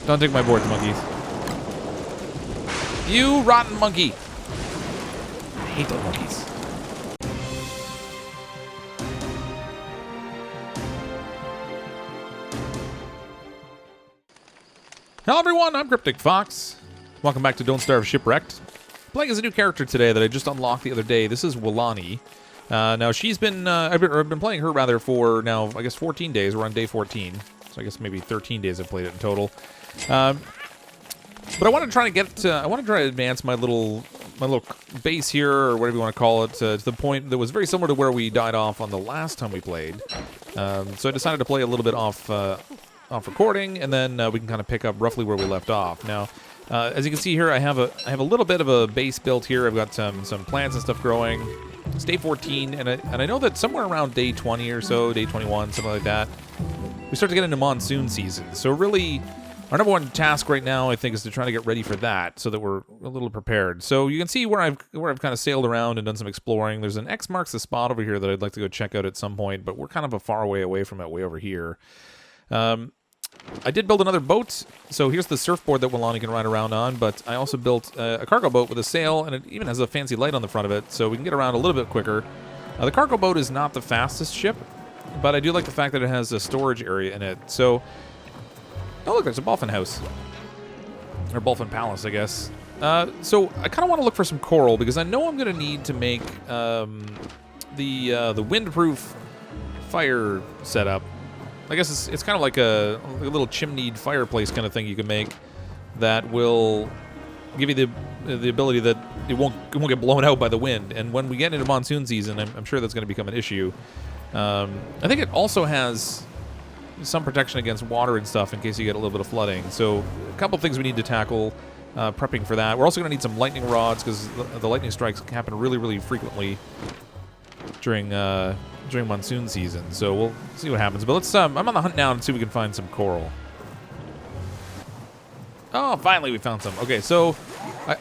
Don't take my boards, monkeys. You rotten monkey. I hate those monkeys. Hello everyone, I'm CrypticFox. Welcome back to Don't Starve Shipwrecked. Playing as a new character today that I just unlocked the other day. This is Walani. Now she's been, I've been playing her rather for now, I guess 14 days. We're on day 14. So I guess maybe 13 days I've played it in total. But I want to try to get, I want to try to advance my little base here, or whatever you want to call it, to the point that was very similar to where we died off on the last time we played. So I decided to play a little bit off recording, and then we can kind of pick up roughly where we left off. Now, as you can see here, I have a little bit of a base built here. I've got some plants and stuff growing. It's day 14, and I know that somewhere around day 20 or so, day 21, something like that, we start to get into monsoon season. So really, our number one task right now, I think, is to try to get ready for that, so that we're a little prepared. So you can see where I've kind of sailed around and done some exploring. There's an X marks the spot over here that I'd like to go check out at some point, but we're kind of a far way away from it, way over here. I did build another boat, so here's the surfboard that Walani can ride around on, but I also built a cargo boat with a sail, and it even has a fancy light on the front of it, so we can get around a little bit quicker. The cargo boat is not the fastest ship, but I do like the fact that it has a storage area in it. So, oh look, there's a Dolphin House. Or Dolphin Palace, I guess. So I kind of want to look for some coral, because I know I'm going to need to make the windproof fire setup. I guess it's kind of like a little chimneyed fireplace kind of thing you can make that will give you the ability that it won't get blown out by the wind. And when we get into monsoon season, I'm sure that's going to become an issue. I think it also has some protection against water and stuff in case you get a little bit of flooding. So a couple things we need to tackle prepping for that. We're also going to need some lightning rods because the lightning strikes happen really, really frequently during monsoon season, so we'll see what happens. But let's I'm on the hunt now and see if we can find some coral. Oh, finally we found some. Okay, so I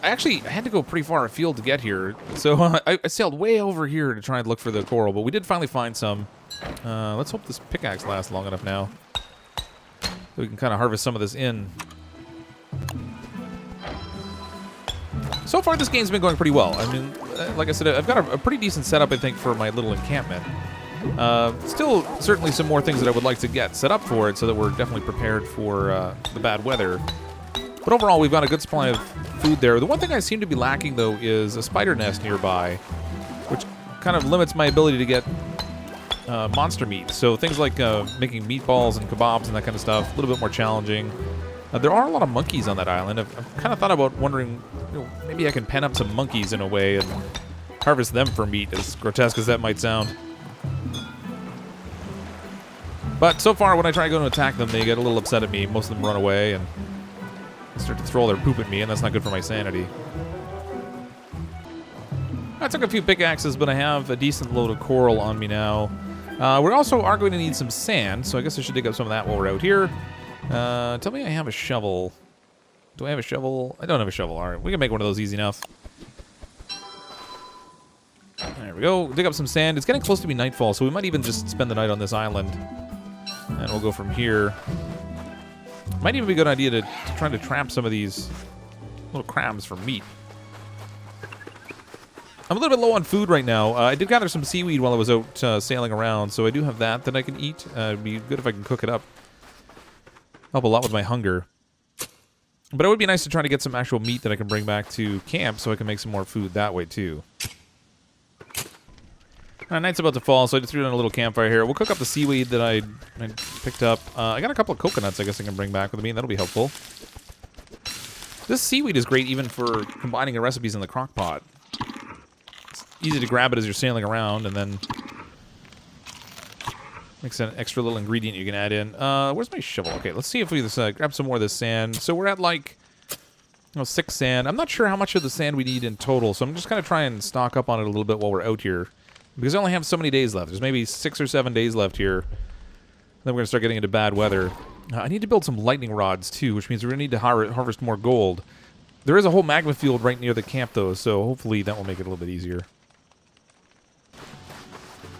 had to go pretty far afield to get here, so I sailed way over here to try and look for the coral, but we did finally find some. Let's hope this pickaxe lasts long enough now so we can kind of harvest some of this in. So far, this game's been going pretty well. I mean, like I said, I've got a pretty decent setup, I think, for my little encampment. Still, certainly some more things that I would like to get set up for it so that we're definitely prepared for the bad weather. But overall, we've got a good supply of food there. The one thing I seem to be lacking, though, is a spider nest nearby, which kind of limits my ability to get monster meat. So things like making meatballs and kebabs and that kind of stuff, a little bit more challenging. There are a lot of monkeys on that island. I've kind of thought about wondering, maybe I can pen up some monkeys in a way and harvest them for meat, as grotesque as that might sound. But so far, when I try to go and attack them, they get a little upset at me. Most of them run away and start to throw their poop at me, and that's not good for my sanity. I took a few pickaxes, but I have a decent load of coral on me now. We also are going to need some sand, so I guess I should dig up some of that while we're out here. Tell me I have a shovel. Do I have a shovel? I don't have a shovel. All right, we can make one of those easy enough. There we go. Dig up some sand. It's getting close to be nightfall, so we might even just spend the night on this island. And we'll go from here. Might even be a good idea to try to trap some of these little crabs for meat. I'm a little bit low on food right now. I did gather some seaweed while I was out sailing around, so I do have that I can eat. It'd be good if I can cook it up. Help a lot with my hunger. But it would be nice to try to get some actual meat that I can bring back to camp so I can make some more food that way too. Night's about to fall, so I just threw in a little campfire here. We'll cook up the seaweed that I picked up. I got a couple of coconuts I guess I can bring back with me, and that'll be helpful. This seaweed is great even for combining the recipes in the crock pot. It's easy to grab it as you're sailing around, and then makes an extra little ingredient you can add in. Where's my shovel? Okay, let's see if we just grab some more of this sand. So we're at like 6 sand. I'm not sure how much of the sand we need in total, so I'm just going to try and stock up on it a little bit while we're out here. Because I only have so many days left. There's maybe 6 or 7 days left here. Then we're going to start getting into bad weather. I need to build some lightning rods, too, which means we're going to need to harvest more gold. There is a whole magma field right near the camp, though, so hopefully that will make it a little bit easier.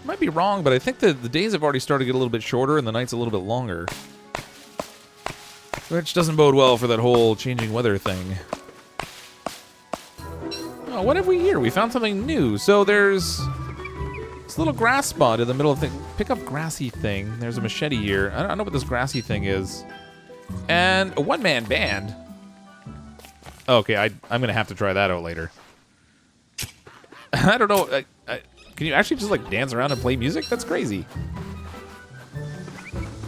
Might be wrong, but I think that the days have already started to get a little bit shorter and the nights a little bit longer. Which doesn't bode well for that whole changing weather thing. Oh, what have we here? We found something new. So there's this little grass spot in the middle of the thing. Pick up grassy thing. There's a machete here. I don't know what this grassy thing is. And a one-man band. Okay, I'm going to have to try that out later. I don't know. Can you actually just, like, dance around and play music? That's crazy.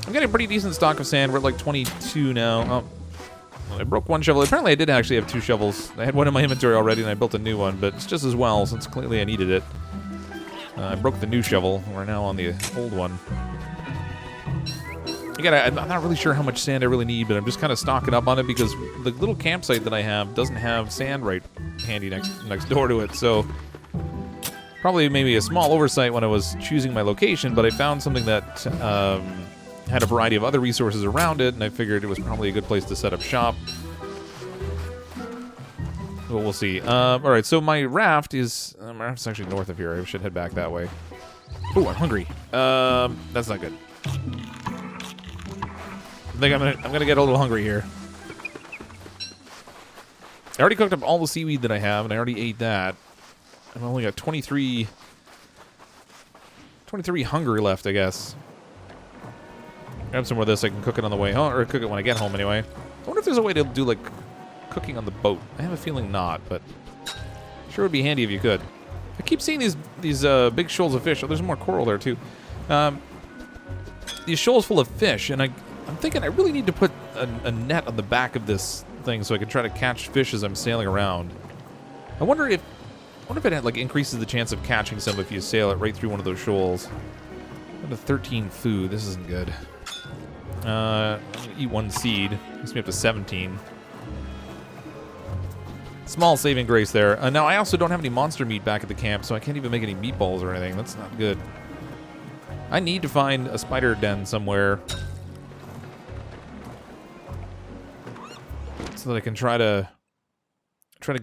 I'm getting a pretty decent stock of sand. We're at, like, 22 now. Oh, I broke one shovel. Apparently, I did actually have 2 shovels. I had one in my inventory already, and I built a new one, but it's just as well, since clearly I needed it. I broke the new shovel. We're now on the old one. Again, I'm not really sure how much sand I really need, but I'm just kind of stocking up on it because the little campsite that I have doesn't have sand right handy next door to it. So probably maybe a small oversight when I was choosing my location, but I found something that had a variety of other resources around it, and I figured it was probably a good place to set up shop. Well, we'll see. All right, so my raft is actually north of here. I should head back that way. Ooh, I'm hungry. That's not good. I think I'm gonna get a little hungry here. I already cooked up all the seaweed that I have, and I already ate that. I've only got 23 hunger left, I guess. Grab some more of this. I can cook it on the way home, or cook it when I get home anyway. I wonder if there's a way to do like cooking on the boat. I have a feeling not, but sure would be handy if you could. I keep seeing these big shoals of fish. Oh, there's more coral there too. These shoals full of fish, and I'm thinking I really need to put a net on the back of this thing so I can try to catch fish as I'm sailing around. I wonder if it like increases the chance of catching some if you sail it right through one of those shoals. I'm at 13 food. This isn't good. I'm gonna eat 1 seed. Gets me up to 17. Small saving grace there. Now I also don't have any monster meat back at the camp, so I can't even make any meatballs or anything. That's not good. I need to find a spider den somewhere so that I can try to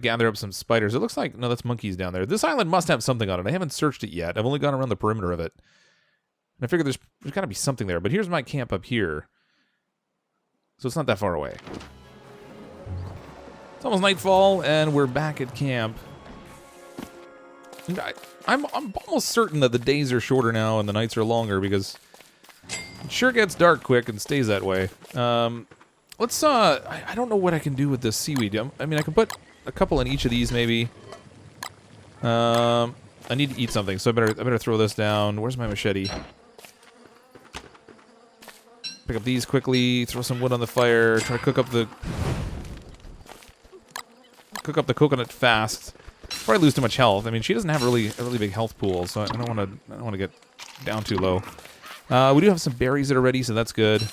gather up some spiders. It looks like, no, that's monkeys down there. This island must have something on it. I haven't searched it yet. I've only gone around the perimeter of it. And I figure there's got to be something there. But here's my camp up here. So it's not that far away. It's almost nightfall, and we're back at camp. And I'm almost certain that the days are shorter now and the nights are longer because it sure gets dark quick and stays that way. Let's, I don't know what I can do with this seaweed. I mean, I can put a couple in each of these, maybe. I need to eat something, so I better throw this down. Where's my machete? Pick up these quickly, throw some wood on the fire, try to cook up the coconut fast before I lose too much health. I mean, she doesn't have a really big health pool, so I don't want to get down too low. We do have some berries that are ready, so that's good.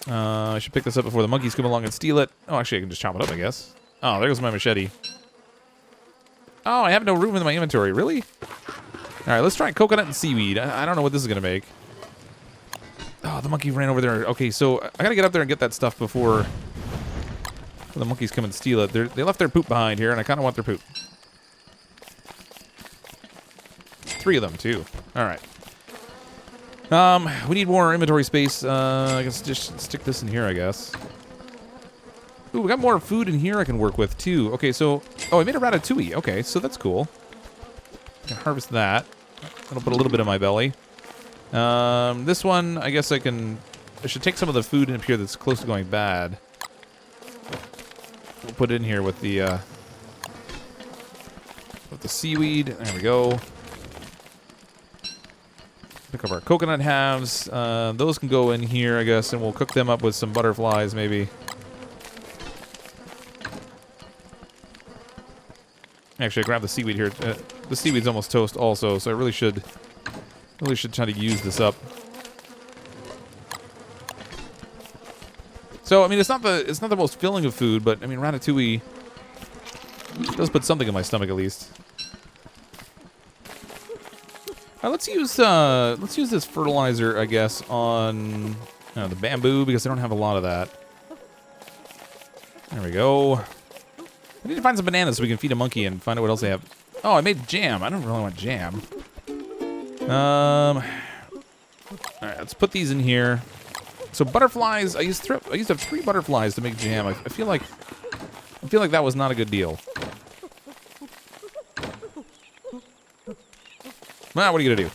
I should pick this up before the monkeys come along and steal it. Oh, actually, I can just chop it up, I guess. Oh, there goes my machete. Oh, I have no room in my inventory. Really? All right, let's try coconut and seaweed. I don't know what this is going to make. Oh, the monkey ran over there. Okay, so I got to get up there and get that stuff before the monkeys come and steal it. They left their poop behind here, and I kind of want their poop. 3 of them, too. All right. We need more inventory space. I guess just stick this in here, I guess. Ooh, we got more food in here I can work with, too. Okay, so... Oh, I made a ratatouille. Okay, so that's cool. I can harvest that. That'll put a little bit in my belly. This one, I guess I should take some of the food in here that's close to going bad. We'll put it in here with the seaweed. There we go. Pick up our coconut halves. Those can go in here, I guess, and we'll cook them up with some butterflies, maybe. Actually, I grabbed the seaweed here. The seaweed's almost toast, also, so I really should try to use this up. So, I mean, it's not the most filling of food, but I mean, ratatouille does put something in my stomach at least. Let's use this fertilizer, I guess, on the bamboo because I don't have a lot of that. There we go. I need to find some bananas so we can feed a monkey and find out what else they have. Oh, I made jam. I don't really want jam. All right, let's put these in here. So butterflies, I used to have 3 butterflies to make jam. I feel like that was not a good deal. Well, what are you gonna do?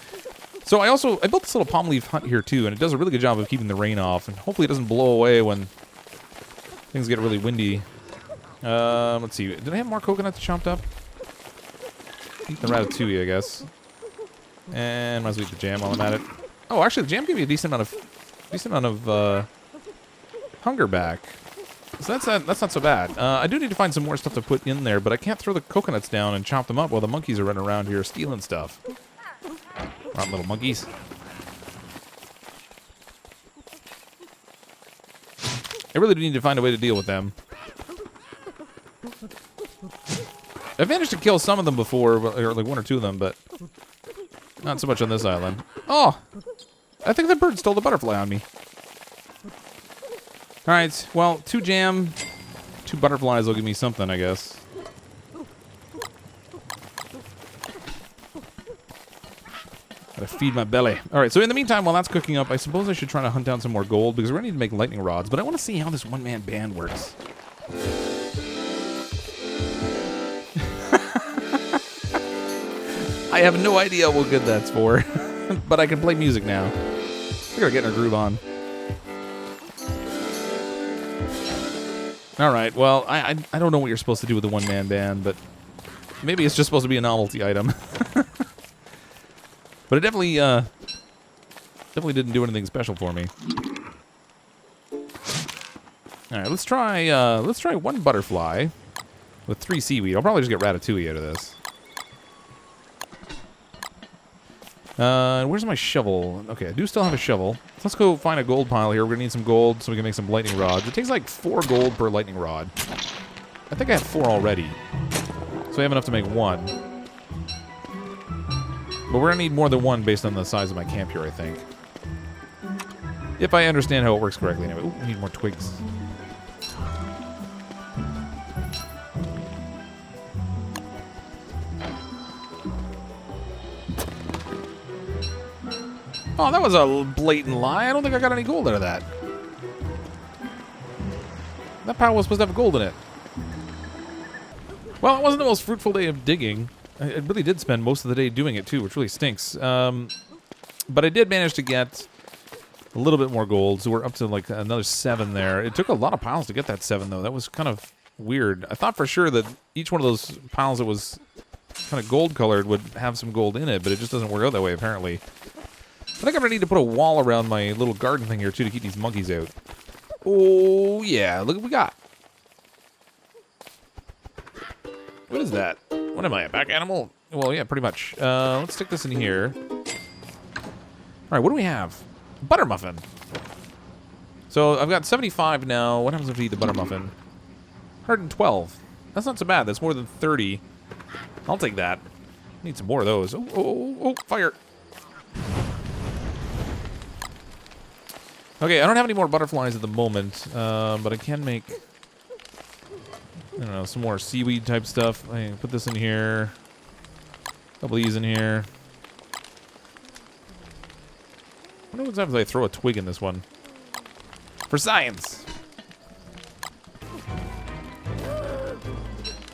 So I built this little palm leaf hut here too, and it does a really good job of keeping the rain off, and hopefully it doesn't blow away when things get really windy. Let's see. Did I have more coconuts chopped up? Eat the ratatouille, I guess. And might as well eat the jam while I'm at it. Oh, actually, the jam gave me a decent amount of hunger back. So that's not so bad. I do need to find some more stuff to put in there, but I can't throw the coconuts down and chop them up while the monkeys are running around here stealing stuff. Rotten little monkeys. I really do need to find a way to deal with them. I've managed to kill some of them before, or like 1 or 2 of them, but not so much on this island. Oh! I think the bird stole the butterfly on me. Alright, well, 2 jam, 2 butterflies will give me something, I guess. Gotta feed my belly. Alright, so in the meantime, while that's cooking up, I suppose I should try to hunt down some more gold, because we're gonna need to make lightning rods, but I want to see how this one-man band works. I have no idea what good that's for, but I can play music now. I gotta get in a groove on. Alright, well, I don't know what you're supposed to do with the one-man band, but maybe it's just supposed to be a novelty item. But it definitely didn't do anything special for me. Alright, let's try 1 butterfly with 3 seaweed. I'll probably just get ratatouille out of this. Where's my shovel? Okay, I do still have a shovel. Let's go find a gold pile here. We're gonna need some gold so we can make some lightning rods. It takes like 4 gold per lightning rod. I think I have 4 already. So I have enough to make 1. But we're gonna need more than 1 based on the size of my camp here, I think. If I understand how it works correctly anyway. Ooh, I need more twigs. Oh, that was a blatant lie. I don't think I got any gold out of that. That pile was supposed to have gold in it. Well, it wasn't the most fruitful day of digging. I really did spend most of the day doing it, too, which really stinks. But I did manage to get a little bit more gold, so we're up to, like, another 7 there. It took a lot of piles to get that 7, though. That was kind of weird. I thought for sure that each one of those piles that was kind of gold-colored would have some gold in it, but it just doesn't work out that way, apparently. I think I'm going to need to put a wall around my little garden thing here, too, to keep these monkeys out. Oh, yeah. Look what we got. What is that? What am I, a pack animal? Well, yeah, pretty much. Let's stick this in here. All right, what do we have? Butter muffin. So I've got 75 now. What happens if we eat the butter muffin? 112. That's not so bad. That's more than 30. I'll take that. Need some more of those. Oh, fire. Okay, I don't have any more butterflies at the moment, but I can make, I don't know, some more seaweed type stuff. I can put this in here. A couple of these in here. I wonder what happens if I throw a twig in this one. For science!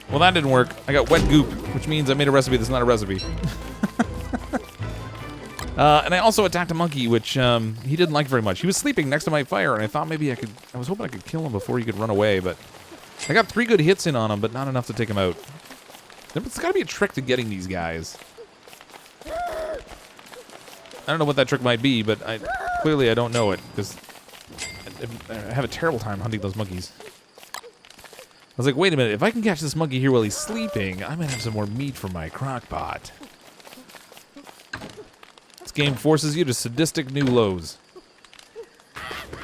Well, that didn't work. I got wet goop, which means I made a recipe that's not a recipe. And I also attacked a monkey, which he didn't like very much. He was sleeping next to my fire, and I thought maybe I was hoping I could kill him before he could run away, but I got 3 good hits in on him, but not enough to take him out. There's got to be a trick to getting these guys. I don't know what that trick might be, but clearly I don't know it, because I have a terrible time hunting those monkeys. I was like, wait a minute, if I can catch this monkey here while he's sleeping, I might have some more meat from my crock pot. This game forces you to sadistic new lows.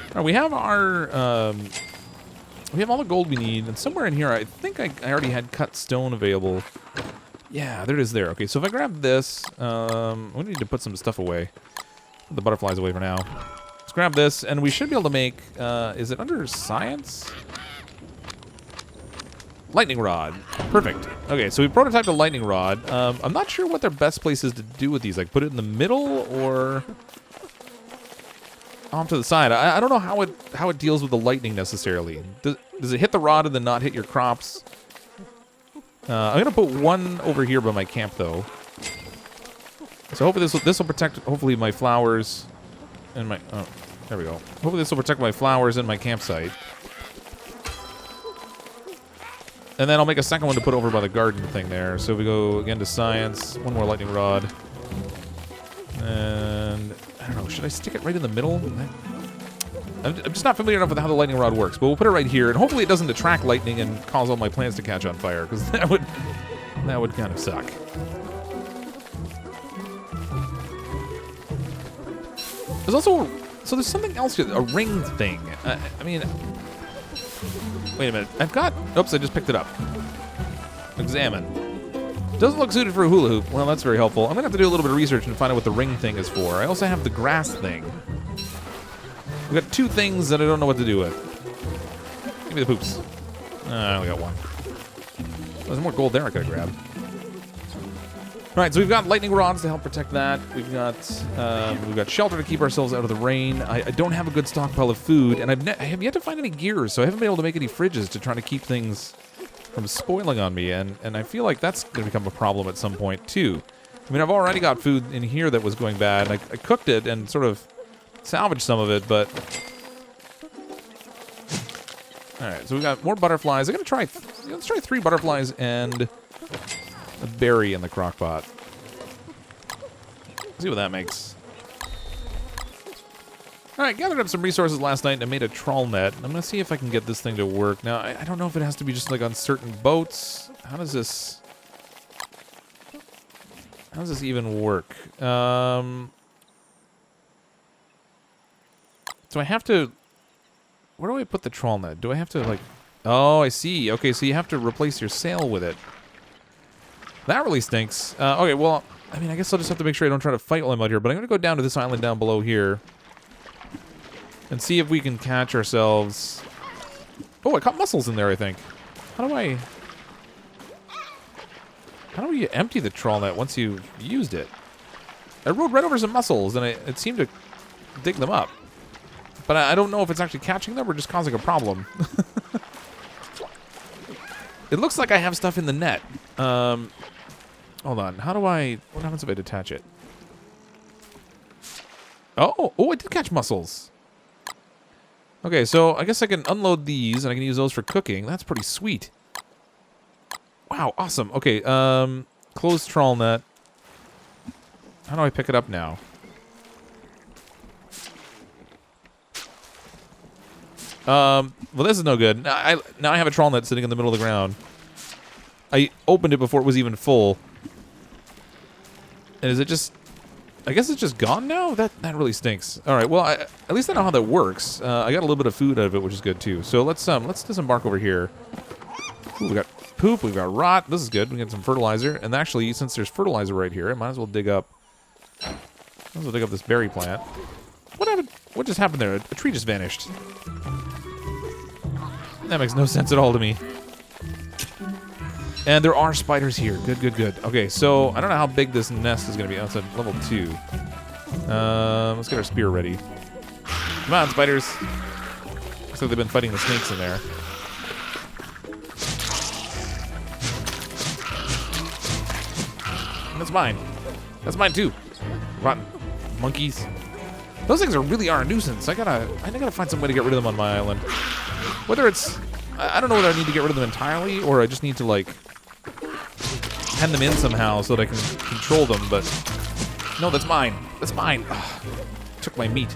Alright, we have our, we have all the gold we need, and somewhere in here, I think I already had cut stone available. Yeah, there it is there. Okay, so if I grab this, we need to put some stuff away. Put the butterflies away for now. Let's grab this, and we should be able to make, is it under science? Lightning rod. Perfect. Okay, so we prototyped a lightning rod. I'm not sure what their best place is to do with these. Like, put it in the middle, or... off to the side. I don't know how it deals with the lightning necessarily. Does it hit the rod and then not hit your crops? I'm gonna put one over here by my camp though. So hopefully this will protect hopefully my flowers and my there we go. Hopefully this will protect my flowers and my campsite. And then I'll make a second one to put over by the garden thing there. So we go again to science. One more lightning rod. And I don't know, should I stick it right in the middle? I'm just not familiar enough with how the lightning rod works, but we'll put it right here, and hopefully it doesn't attract lightning and cause all my plants to catch on fire, because that would kind of suck. There's also, so there's something else here, a ring thing. I mean, wait a minute, oops, I just picked it up. Examine. Doesn't look suited for a hula hoop. Well, that's very helpful. I'm gonna have to do a little bit of research and find out what the ring thing is for. I also have the grass thing. We've got two things that I don't know what to do with. Give me the poops. I only got one. There's more gold there I could have grabbed. Alright, so we've got lightning rods to help protect that. We've got shelter to keep ourselves out of the rain. I don't have a good stockpile of food, and I have yet to find any gears, so I haven't been able to make any fridges to try to keep things from spoiling on me, and I feel like that's going to become a problem at some point, too. I mean, I've already got food in here that was going bad, and I cooked it and sort of salvaged some of it, but... Alright, so we've got more butterflies. I'm going to try... Let's try 3 butterflies and a berry in the crock pot. See what that makes. Alright, gathered up some resources last night and I made a trawl net. I'm going to see if I can get this thing to work. Now, I don't know if it has to be just like on certain boats. How does this even work? So I have to... Where do I put the trawl net? Do I have to, like... Oh, I see. Okay, so you have to replace your sail with it. That really stinks. Okay, well, I mean, I guess I'll just have to make sure I don't try to fight while I'm out here, but I'm going to go down to this island down below here and see if we can catch ourselves... Oh, I caught mussels in there, I think. How do you empty the trawl net once you've used it? I rode right over some mussels, and it seemed to dig them up. But I don't know if it's actually catching them or just causing a problem. It looks like I have stuff in the net. Hold on. What happens if I detach it? Oh, I did catch mussels. Okay, so I guess I can unload these and I can use those for cooking. That's pretty sweet. Wow, awesome. Okay, close trawl net. How do I pick it up now? Well, this is no good. Now I have a trawl net sitting in the middle of the ground. I opened it before it was even full. And is it just... I guess it's just gone now? That really stinks. Alright, well, at least I know how that works. I got a little bit of food out of it, which is good, too. So let's disembark over here. Ooh, we got poop, we've got rot. This is good. We got some fertilizer. And actually, since there's fertilizer right here, I might as well dig up... this berry plant. What happened? What just happened there? A tree just vanished. That makes no sense at all to me. And there are spiders here. Good. Okay, so I don't know how big this nest is going to be. Oh, it's at level 2. Let's get our spear ready. Come on, spiders. Looks like they've been fighting the snakes in there. That's mine. That's mine too. Rotten monkeys. Those things really are a nuisance. I gotta find some way to get rid of them on my island. Whether it's... I don't know whether I need to get rid of them entirely, or I just need to, like, pen them in somehow so that I can control them, but... No, that's mine. That's mine. Ugh. Took my meat.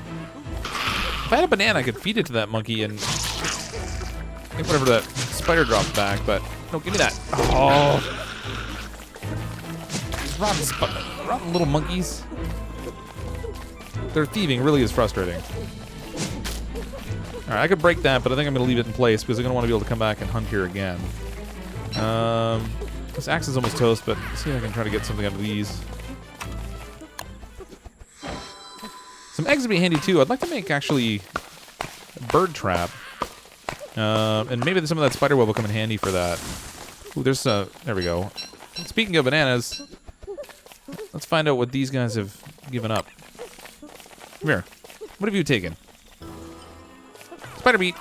If I had a banana, I could feed it to that monkey and... get whatever that spider drops back, but... No, give me that. Oh! These rotten little monkeys. Their thieving really is frustrating. Alright, I could break that, but I think I'm going to leave it in place because I'm going to want to be able to come back and hunt here again. This axe is almost toast, but let's see if I can try to get something out of these. Some eggs would be handy too. I'd like to make, actually, a bird trap. And maybe some of that spider web will come in handy for that. Ooh, there's there we go. Speaking of bananas, let's find out what these guys have given up. Come here. What have you taken? Spider meat.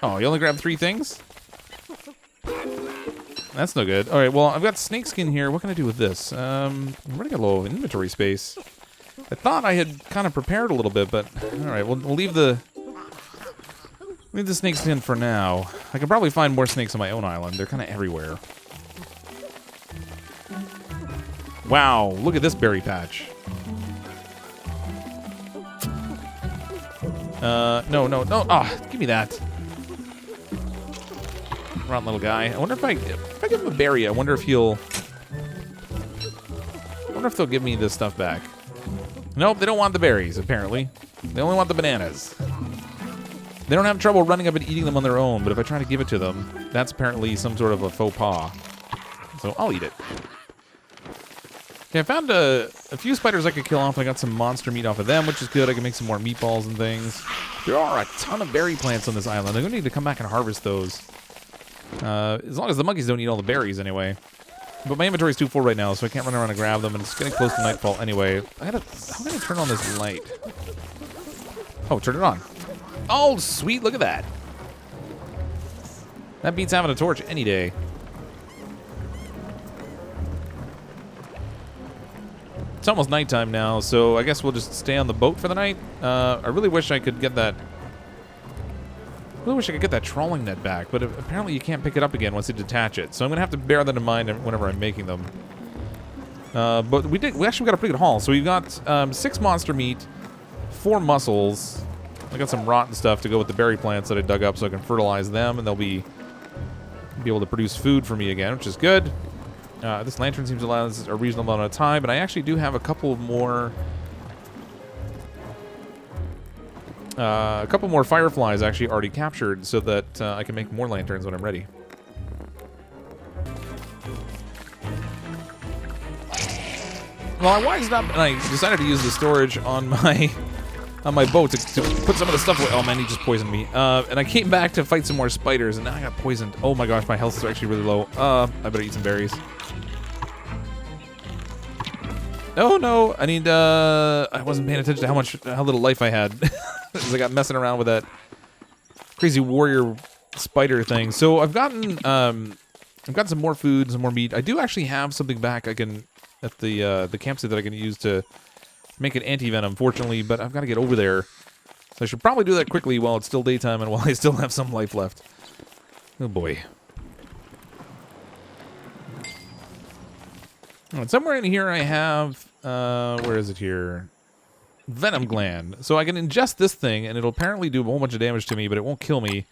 Oh, you only grabbed 3 things? That's no good. All right, well, I've got snakeskin here. What can I do with this? I'm running a low inventory space. I thought I had kind of prepared a little bit, but all right, we'll leave the snakeskin for now. I can probably find more snakes on my own island. They're kind of everywhere. Wow, look at this berry patch. No. Ah, give me that. Rotten little guy. I wonder if I give him a berry, I wonder if they'll give me this stuff back. Nope, they don't want the berries, apparently. They only want the bananas. They don't have trouble running up and eating them on their own, but if I try to give it to them, that's apparently some sort of a faux pas. So I'll eat it. Okay, I found a few spiders I could kill off. I got some monster meat off of them, which is good. I can make some more meatballs and things. There are a ton of berry plants on this island. I'm going to need to come back and harvest those. As long as the monkeys don't eat all the berries anyway. But my inventory's too full right now, so I can't run around and grab them, and it's getting close to nightfall anyway. How can I turn on this light? Oh, turn it on. Oh, sweet, look at that. That beats having a torch any day. It's almost nighttime now, so I guess we'll just stay on the boat for the night. I really wish I could get that... I really wish I could get that trawling net back, but apparently you can't pick it up again once you detach it. So I'm going to have to bear that in mind whenever I'm making them. But we actually got a pretty good haul. So we've got 6 monster meat, 4 mussels. I got some rotten stuff to go with the berry plants that I dug up so I can fertilize them, and they'll be able to produce food for me again, which is good. This lantern seems to allow us a reasonable amount of time, but I actually do have a couple more fireflies actually already captured so that I can make more lanterns when I'm ready. Well, I wised up and I decided to use the storage on my boat to put some of the stuff away. Oh man, he just poisoned me. And I came back to fight some more spiders, and now I got poisoned. Oh my gosh, my health is actually really low. I better eat some berries. Oh no, I need, I wasn't paying attention to how little life I had. Because I got messing around with that crazy warrior spider thing. So I've got some more food, some more meat. I do actually have something back I can, at the campsite that I can use to make an anti-venom, fortunately, but I've got to get over there. So I should probably do that quickly while it's still daytime and while I still have some life left. Oh boy. Alright, somewhere in here I have, where is it here? Venom Gland. So I can ingest this thing, and it'll apparently do a whole bunch of damage to me, but it won't kill me.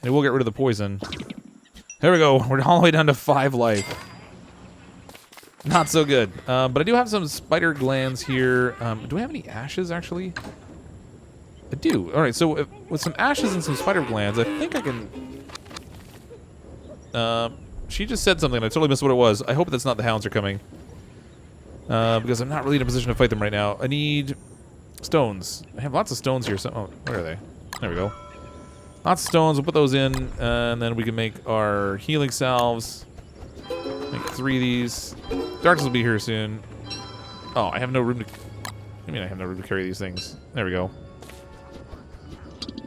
And it will get rid of the poison. There we go. We're all the way down to 5 life. Not so good. But I do have some spider glands here. Do I have any ashes, actually? I do. Alright, so with some ashes and some spider glands, I think I can... she just said something, and I totally missed what it was. I hope that's not the hounds are coming. Because I'm not really in a position to fight them right now. I need stones. I have lots of stones here. So, oh, where are they? There we go. Lots of stones. We'll put those in, and then we can make our healing salves. Make 3 of these. Darkness will be here soon. Oh, I have no room to... I mean, I have no room to carry these things. There we go.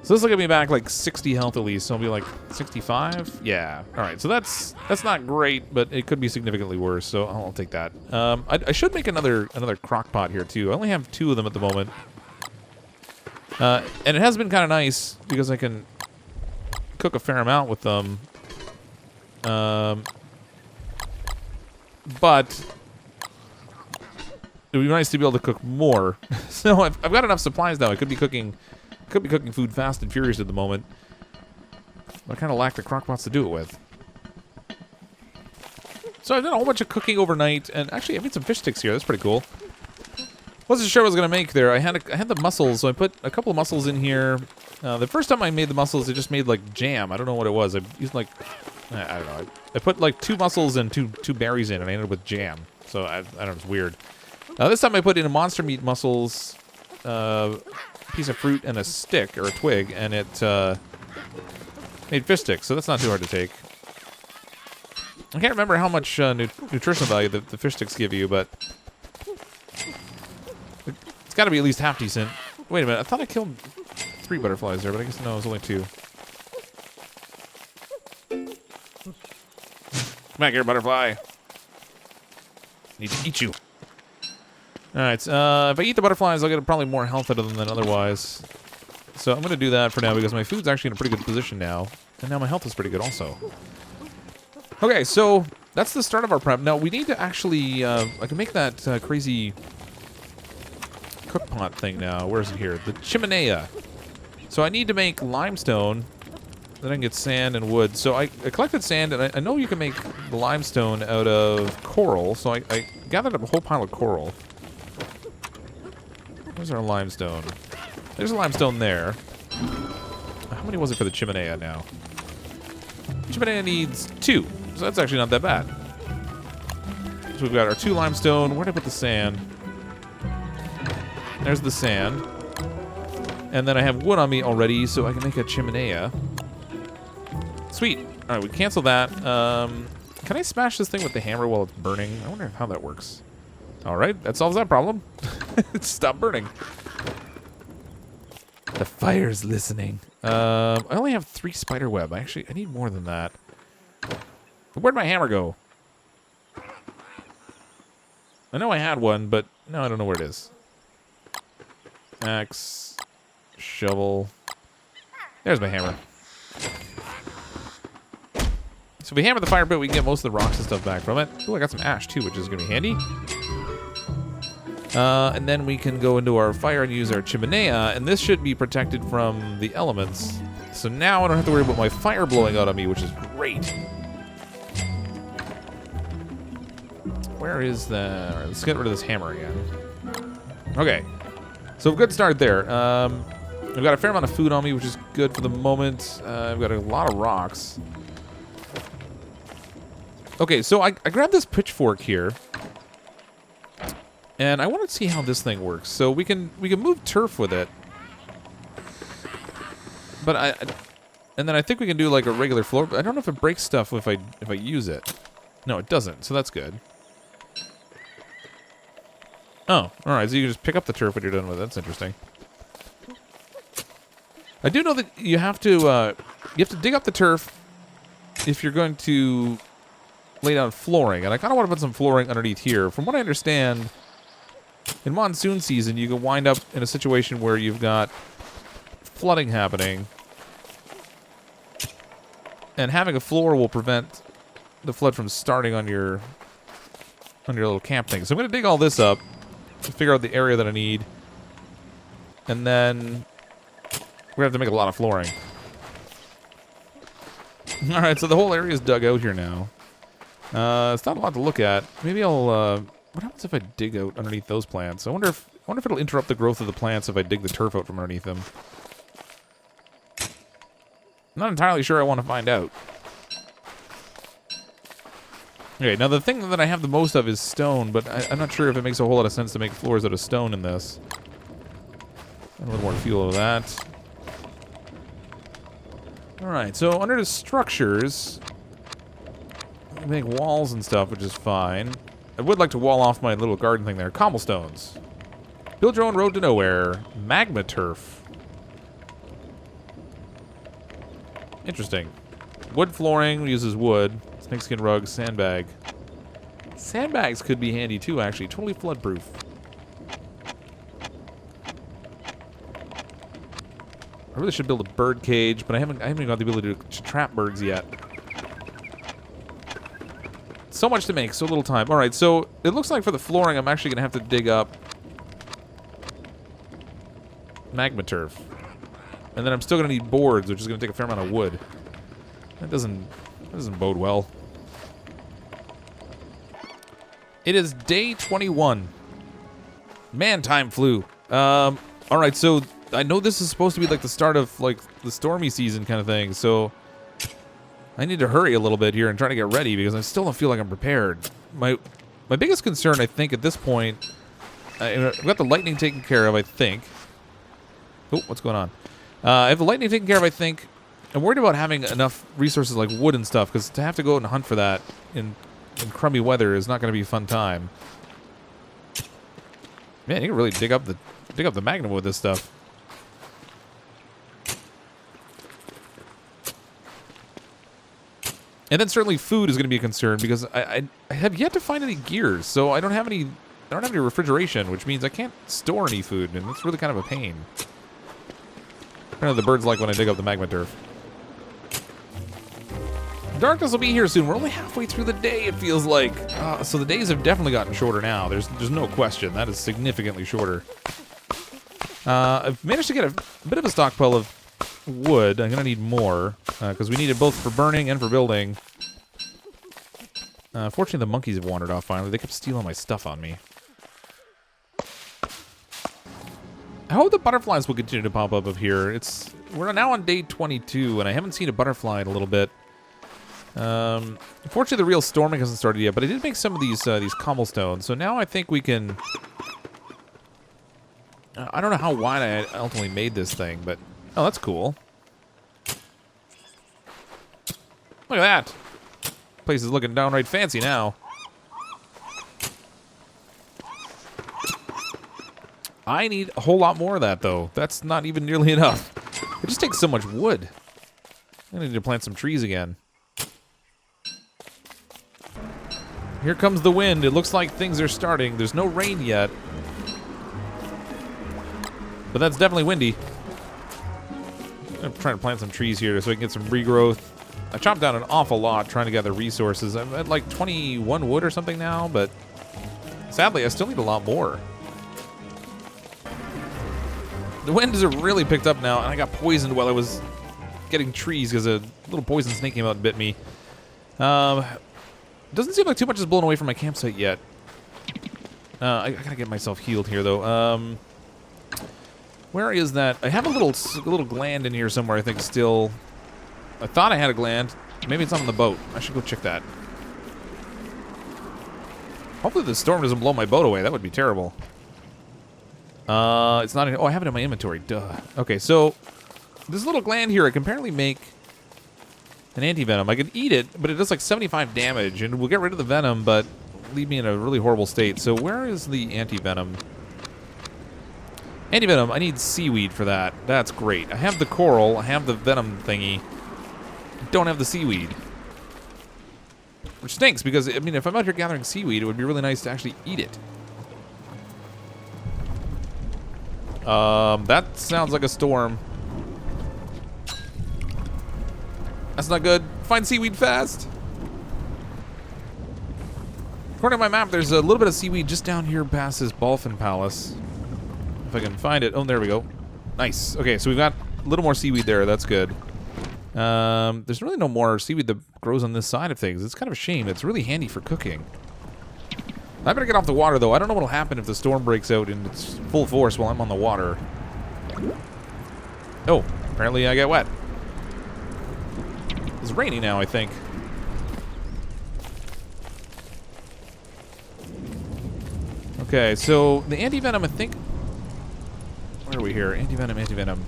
So this will get me back like 60 health at least. So I'll be like 65. Yeah. All right. So that's not great, but it could be significantly worse. So I'll take that. I should make another crock pot here too. I only have 2 of them at the moment, and it has been kind of nice because I can cook a fair amount with them. But it would be nice to be able to cook more. So I've got enough supplies now. I could be cooking food fast and furious at the moment. I kind of lack the crockpots to do it with. So I've done a whole bunch of cooking overnight, and actually I made some fish sticks here. That's pretty cool. Wasn't sure what I was gonna make there. I had the mussels, so I put a couple of mussels in here. The first time I made the mussels, it just made like jam. I don't know what it was. I used like I don't know. I put like 2 mussels and two berries in, and I ended up with jam. So I don't know. It's weird. This time I put in monster meat mussels, piece of fruit and a stick or a twig, and it made fish sticks, so that's not too hard to take. I can't remember how much nutritional value the fish sticks give you, but it's got to be at least half decent. Wait a minute. I thought I killed 3 butterflies there, but I guess no, it was only 2. Come back here, butterfly. Need to eat you. Alright, if I eat the butterflies, I'll get probably more health out of them than otherwise. So I'm going to do that for now because my food's actually in a pretty good position now. And now my health is pretty good also. Okay, so that's the start of our prep. Now, we need to actually... I can make that crazy cook pot thing now. Where is it here? The chimenea. So I need to make limestone. Then I can get sand and wood. So I collected sand, and I know you can make limestone out of coral. So I gathered up a whole pile of coral. Where's our limestone? There's a limestone there. How many was it for the chimenea now? Chimenea needs 2, so that's actually not that bad. So we've got our 2 limestone. Where did I put the sand? There's the sand. And then I have wood on me already, so I can make a chimenea. Sweet. All right, we cancel that. Can I smash this thing with the hammer while it's burning? I wonder how that works. All right, that solves that problem. It stopped burning. The fire's listening. I only have 3 spider web. I need more than that. Where'd my hammer go? I know I had one, but no, I don't know where it is. Axe, shovel. There's my hammer. So if we hammer the fire pit, we can get most of the rocks and stuff back from it. Oh, I got some ash too, which is gonna be handy. And then we can go into our fire and use our chimenea, and this should be protected from the elements. So now I don't have to worry about my fire blowing out on me, which is great. Where is the... All right, let's get rid of this hammer again. Okay. So good start there. I've got a fair amount of food on me, which is good for the moment. I've got a lot of rocks. Okay, so I grabbed this pitchfork here. And I want to see how this thing works. So we can move turf with it. But and then I think we can do like a regular floor. But I don't know if it breaks stuff if I use it. No, it doesn't. So that's good. Oh, all right. So you can just pick up the turf when you're done with it. That's interesting. I do know that you have to dig up the turf if you're going to lay down flooring. And I kind of want to put some flooring underneath here. From what I understand, in monsoon season, you can wind up in a situation where you've got flooding happening. And having a floor will prevent the flood from starting on your little camp thing. So I'm going to dig all this up to figure out the area that I need. And then we're going to have to make a lot of flooring. Alright, so the whole area is dug out here now. It's not a lot to look at. Maybe I'll... what happens if I dig out underneath those plants? I wonder if it'll interrupt the growth of the plants if I dig the turf out from underneath them. I'm not entirely sure I want to find out. Okay, now the thing that I have the most of is stone, but I'm not sure if it makes a whole lot of sense to make floors out of stone in this. A little more fuel of that. Alright, so under the structures, we make walls and stuff, which is fine. I would like to wall off my little garden thing there. Cobblestones. Build your own road to nowhere. Magma turf. Interesting. Wood flooring uses wood. Snakeskin rug, sandbag. Sandbags could be handy too, actually. Totally floodproof. I really should build a bird cage, but I haven't got the ability to trap birds yet. So much to make, so little time. All right, so it looks like for the flooring, I'm actually gonna have to dig up magma turf, and then I'm still gonna need boards, which is gonna take a fair amount of wood. That doesn't bode well. It is day 21. Man, time flew. All right, so I know this is supposed to be like the start of like the stormy season kind of thing, so I need to hurry a little bit here and try to get ready because I still don't feel like I'm prepared. My biggest concern, I think, at this point, I've got the lightning taken care of, I think. Oh, what's going on? I have the lightning taken care of, I think. I'm worried about having enough resources like wood and stuff, because to have to go out and hunt for that in crummy weather is not going to be a fun time. Man, you can really dig up the magnum with this stuff. And then certainly food is going to be a concern because I have yet to find any gears, so I don't have any refrigeration, which means I can't store any food, and it's really kind of a pain. Apparently the birds like when I dig up the magma turf. Darkness will be here soon. We're only halfway through the day, it feels like. So the days have definitely gotten shorter now. There's no question. That is significantly shorter. I've managed to get a bit of a stockpile of wood. I'm going to need more, because we need it both for burning and for building. Fortunately, the monkeys have wandered off finally. They kept stealing my stuff on me. I hope the butterflies will continue to pop up here. We're now on day 22, and I haven't seen a butterfly in a little bit. Unfortunately, the real storming hasn't started yet, but I did make some of these cobblestones, so now I think we can... I don't know how wide I ultimately made this thing, but... Oh, that's cool. Look at that. Place is looking downright fancy now. I need a whole lot more of that, though. That's not even nearly enough. It just takes so much wood. I need to plant some trees again. Here comes the wind. It looks like things are starting. There's no rain yet. But that's definitely windy. I'm trying to plant some trees here so I can get some regrowth. I chopped down an awful lot trying to gather resources. I'm at like 21 wood or something now, but sadly I still need a lot more. The wind has really picked up now, and I got poisoned while I was getting trees because a little poison snake came out and bit me. Doesn't seem like too much is blown away from my campsite yet. I gotta get myself healed here, though. Where is that? I have a little gland in here somewhere, I think, still. I thought I had a gland. Maybe it's on the boat. I should go check that. Hopefully the storm doesn't blow my boat away. That would be terrible. It's not in... Oh, I have it in my inventory. Duh. Okay, so this little gland here, I can apparently make an anti-venom. I can eat it, but it does like 75 damage, and we'll get rid of the venom, but leave me in a really horrible state. So where is the anti-venom? Anti-venom, I need seaweed for that. That's great. I have the coral, I have the venom thingy. I don't have the seaweed. Which stinks, because, I mean, if I'm out here gathering seaweed, it would be really nice to actually eat it. That sounds like a storm. That's not good. Find seaweed fast. According to my map, there's a little bit of seaweed just down here past this Balfin Palace. If I can find it. Oh, there we go. Nice. Okay, so we've got a little more seaweed there. That's good. There's really no more seaweed that grows on this side of things. It's kind of a shame. It's really handy for cooking. I better get off the water, though. I don't know what'll happen if the storm breaks out in its full force while I'm on the water. Oh, apparently I get wet. It's raining now, I think. Okay, so the anti-venom, I think... Where are we here? Anti-venom, anti-venom.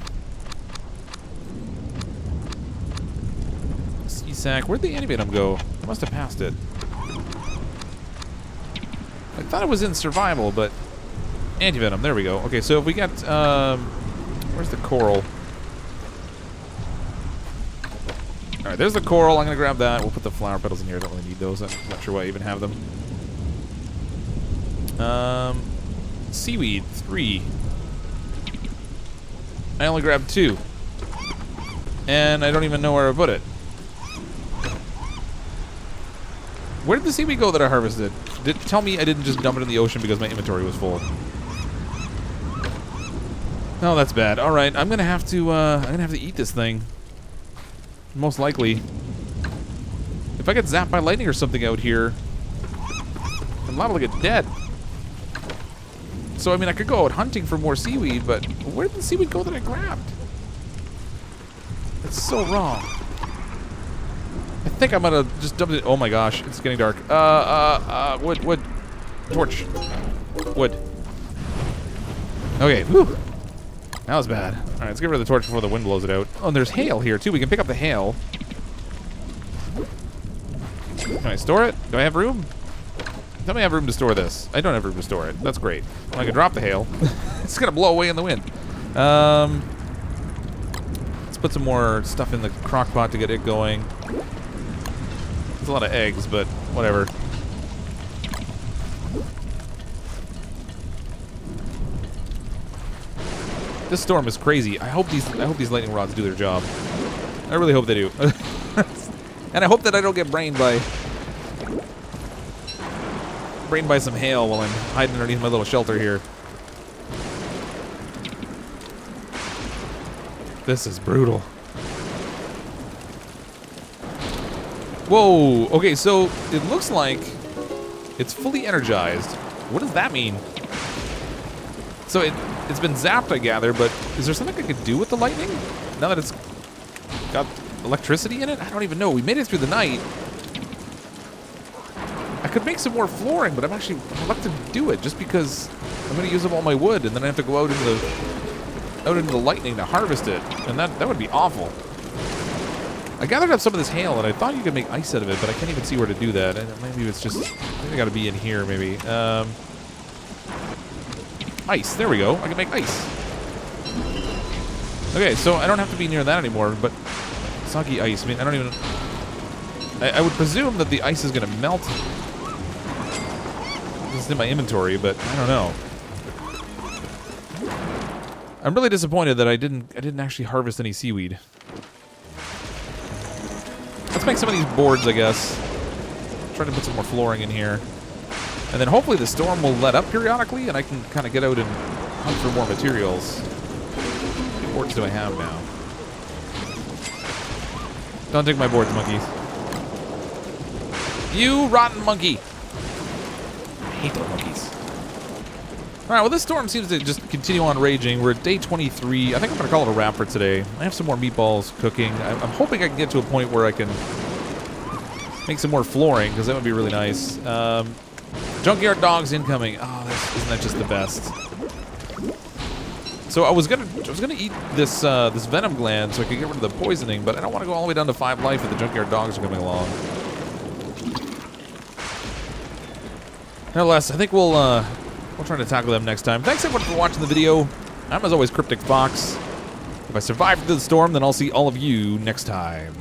Sea-sack. Where'd the anti-venom go? I must have passed it. I thought it was in survival, but... Anti-venom, there we go. Okay, so if we got... where's the coral? Alright, there's the coral. I'm going to grab that. We'll put the flower petals in here. I don't really need those. I'm not sure why I even have them. Seaweed, 3. I only grabbed 2. And I don't even know where I put it. Where did the seaweed go that I harvested? Tell me I didn't just dump it in the ocean because my inventory was full. Oh, that's bad. All right, I'm gonna have to eat this thing. Most likely. If I get zapped by lightning or something out here, I'm liable to get dead. So I mean, I could go out hunting for more seaweed, but where did the seaweed go that I grabbed? That's so wrong. I think I'm gonna just dump it. Oh my gosh, it's getting dark. Wood. Torch. Wood. Okay, whew. That was bad. Alright, let's get rid of the torch before the wind blows it out. Oh, and there's hail here too. We can pick up the hail. Can I store it? Do I have room? Tell me I have room to store this. I don't have room to store it. That's great. Well, I can drop the hail. It's gonna blow away in the wind. Let's put some more stuff in the crock pot to get it going. It's a lot of eggs, but whatever. This storm is crazy. I hope these lightning rods do their job. I really hope they do. And I hope that I don't get brained by some hail while I'm hiding underneath my little shelter here. This is brutal. Whoa. Okay, so it looks like it's fully energized. What does that mean? So it's been zapped, I gather, but is there something I could do with the lightning? Now that it's got electricity in it? I don't even know. We made it through the night. I could make some more flooring, but I'm actually reluctant to do it just because I'm going to use up all my wood, and then I have to go out into the lightning to harvest it, and that would be awful. I gathered up some of this hail, and I thought you could make ice out of it, but I can't even see where to do that. And maybe it's just, I think I got to be in here, maybe. Ice. There we go. I can make ice. Okay, so I don't have to be near that anymore, but soggy ice. I mean, I don't even... I would presume that the ice is going to melt. This is in my inventory, but I don't know. I'm really disappointed that I didn't actually harvest any seaweed. Let's make some of these boards, I guess. Try to put some more flooring in here. And then hopefully the storm will let up periodically and I can kind of get out and hunt for more materials. How many boards do I have now? Don't take my boards, monkeys. You rotten monkey! I hate those monkeys. Alright, well this storm seems to just continue on raging. We're at day 23. I think I'm going to call it a wrap for today. I have some more meatballs cooking. I'm hoping I can get to a point where I can make some more flooring, because that would be really nice. Junkyard dogs incoming. Oh, isn't that just the best? So I was gonna eat this this Venom Gland so I could get rid of the poisoning, but I don't want to go all the way down to 5 life if the junkyard dogs are coming along. Nevertheless, I think we'll try to tackle them next time. Thanks everyone for watching the video. I'm as always CrypticFox. If I survive through the storm, then I'll see all of you next time.